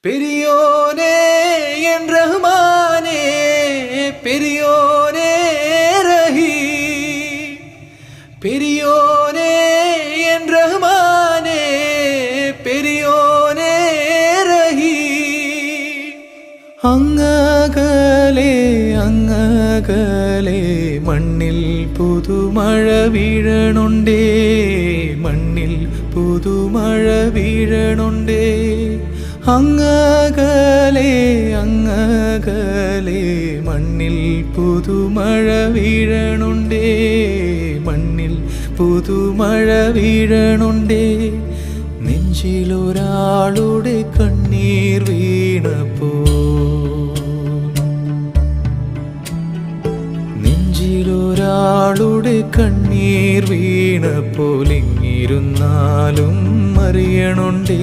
பெரியோனே என் ரஹ்மானே, பெரியோனே ரஹீம், பெரியோனே என் ரஹ்மானே, பெரியோனே ரஹீம். അങ്ങകലെ അങ്ങകലെ മണ്ണിൽ പുതുമഴ വീഴണുണ്ടേ, മണ്ണിൽ പുതുമഴ വീഴണുണ്ടേ. അങ്ങകലെ അങ്ങകലെ മണ്ണിൽ പുതുമഴ വീഴണുണ്ടേ, മണ്ണിൽ പുതുമഴ വീഴണുണ്ടേ. നെഞ്ചിലൊരാളുടെ കണ്ണീർ വീണപ്പോ, നെഞ്ചിലൊരാളുടെ കണ്ണീർ വീണപ്പോൾ ഇങ്ങിരുന്നാലും അറിയണുണ്ടേ,